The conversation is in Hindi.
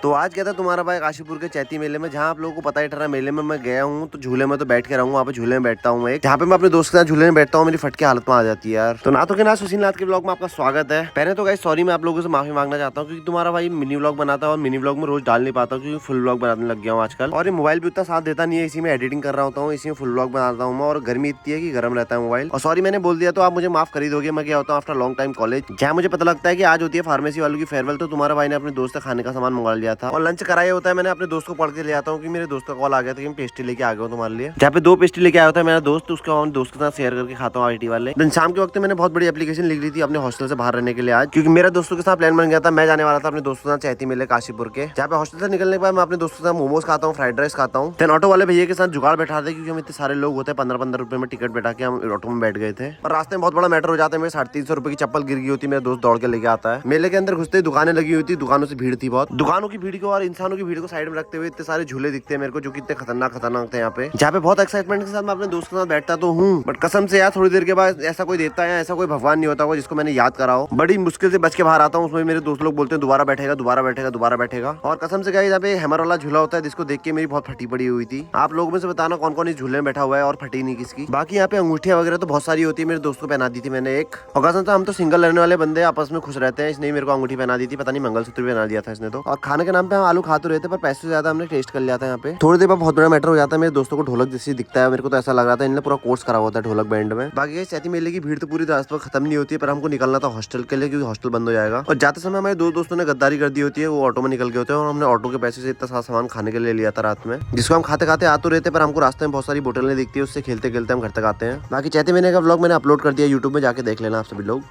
तो आज क्या था तुम्हारा भाई काशीपुर के चैती मेले में, जहाँ आप लोगों को पता ही ठहरा मेले में मैं गया हूँ तो झूले में तो बैठ के रहूँ, वहाँ पे झूले में बैठता हूँ एक, जहाँ पे मैं अपने दोस्त के साथ झूले में बैठता हूँ, मेरी फटके हालत में आ जाती है यार। तो ना तो ना सुशील नाथ के ब्लॉग में आपका स्वागत है। पहले तो गाइस सॉरी मैं आप लोगों से माफी मांगना चाहता हूँ, क्योंकि तुम्हारा भाई मिनी व्लॉग बनाता है और मिनी व्लॉग में रोज डाल नहीं पाता हूँ, क्योंकि फुल व्लॉग बनाने लग गया हूँ आजकल, और ये मोबाइल भी उतना साथ देता नहीं है। इसी में एडिटिंग कर रहा होता हूँ, इसी में फुल व्लॉग बनाता हूँ मैं, और गर्मी इतनी है कि गर्म रहता है मोबाइल। और सॉरी मैंने बोल दिया तो आप मुझे माफ कर ही दोगे। मैं गया होता हूँ आफ्टर लॉन्ग टाइम कॉलेज, जहाँ मुझे पता लगता है कि आज होती है फार्मेसी वालों की फेयरवेल। तो तुम्हारा भाई ने अपने दोस्त से खाने का सामान मंगा लिया था और लंच कराया होता है। मैंने अपने दोस्त को पढ़ के ले आता हूँ कि मेरे दोस्त का कॉल आ गया था कि मैं पेस्ट्री लेके आ गया हूँ तुम्हारे लिए, जहाँ पे 2 पेस्ट्री लेके आया होता है मेरा दोस्त, उसका दोस्त के साथ शेयर करके खाता हूँ आईटी वाले दिन। शाम के वक्त मैंने बहुत बड़ी एप्लीकेशन लिख ली थी अपने हॉस्टल से बाहर रहने के लिए आज, क्योंकि मेरा दोस्तों के साथ प्लान बन गया था। मैं जाने वाला था अपने दोस्तों के साथ चैती मेले काशीपुर के, जहाँ पे हॉस्टल से निकलने के बाद मैं अपने दोस्तों के साथ मोमोज खाता हूँ, फ्राइड राइस खाता हूँ। देन ऑटो वाले भैया के साथ जुगाड़ बैठा थे, क्योंकि हम इतने सारे लोग होते हैं, 15-15 रुपए में टिकट बैठा के हम ऑटो में बैठ गए थे। और रास्ते में बहुत बड़ा मैटर हो जाता है, मेरे 350 रुपए की चप्पल गिर गई होती, मेरा दोस्त दौड़ के लेके आता है। मेले के अंदर घुसते ही दुकानें लगी हुई थी, दुकानों से भीड़ थी बहुत, दुकानों की भीड़ को और इंसानों की भीड़ को साइड में रखते हुए इतने सारे झूले दिखते हैं मेरे को, जो कि इतने खतरनाक थे यहाँ पे, जहाँ पे बहुत एक्साइटमेंट के साथ मैं अपने दोस्त के साथ बैठता तो हूँ, बट कसम से यार थोड़ी देर के बाद ऐसा कोई देता है, ऐसा कोई भगवान नहीं होता होगा जिसको मैंने याद करा हो। बड़ी मुश्किल से बच के बाहर आता हूँ, उसमें मेरे दोस्त लोग बोलते हैं दोबारा बैठेगा दोबारा बैठेगा दोबारा बैठेगा। और कसम से यहाँ पे हैमर वाला झूला होता है, जिसको देख के मेरी बहुत फटी पड़ी हुई थी। आप लोगों में से बताना कौन कौन इस झूले में बैठा हुआ है और फटी नहीं किसकी। बाकी यहाँ पे अंगूठियां वगैरह तो बहुत सारी होती है, मेरे दोस्त को पहना दी थी मैंने एक, और कसम से हम तो सिंगल रहने वाले बंदे आपस में खुश रहते हैं। इसने मेरे को अंगूठी पहना दी थी, पता नहीं मंगलसूत्र भी पहना दिया था इसने तो। और खाने के नाम पे हम आलू खाते रहते, पर पैसे से ज्यादा हमने टेस्ट कर लिया था यहाँ पे। थोड़ी देर बाद बहुत बड़ा मैटर हो जाता है, मेरे दोस्तों को ढोलक जैसी दिखता है, मेरे को तो ऐसा लग रहा था इन्होंने पूरा कोर्स करा हुआ था ढोलक बैंड में। बाकी चैती मेले की भीड़ तो पूरी रास्ते पर खत्म नहीं होती है, पर हमको निकलना था हॉस्टल के लिए, क्योंकि हॉस्टल बंद हो जाएगा। और जाते समय हमारे 2 दोस्तों ने गद्दारी कर दी होती है, वो ऑटो में निकल गए होते हैं, और हमने ऑटो के पैसे से इतना सारा सामान खाने के लिए लिया था रात में, जिसको हम खाते खाते आ तो रहते, पर हमको रास्ते में बहुत सारी बोतलें दिखती है, उससे खेलते खेलते हम घर तक आते हैं। बाकी चैती महीने का व्लॉग मैंने अपलोड कर दिया यूट्यूब में, जाके देख लेना आप सभी लोग।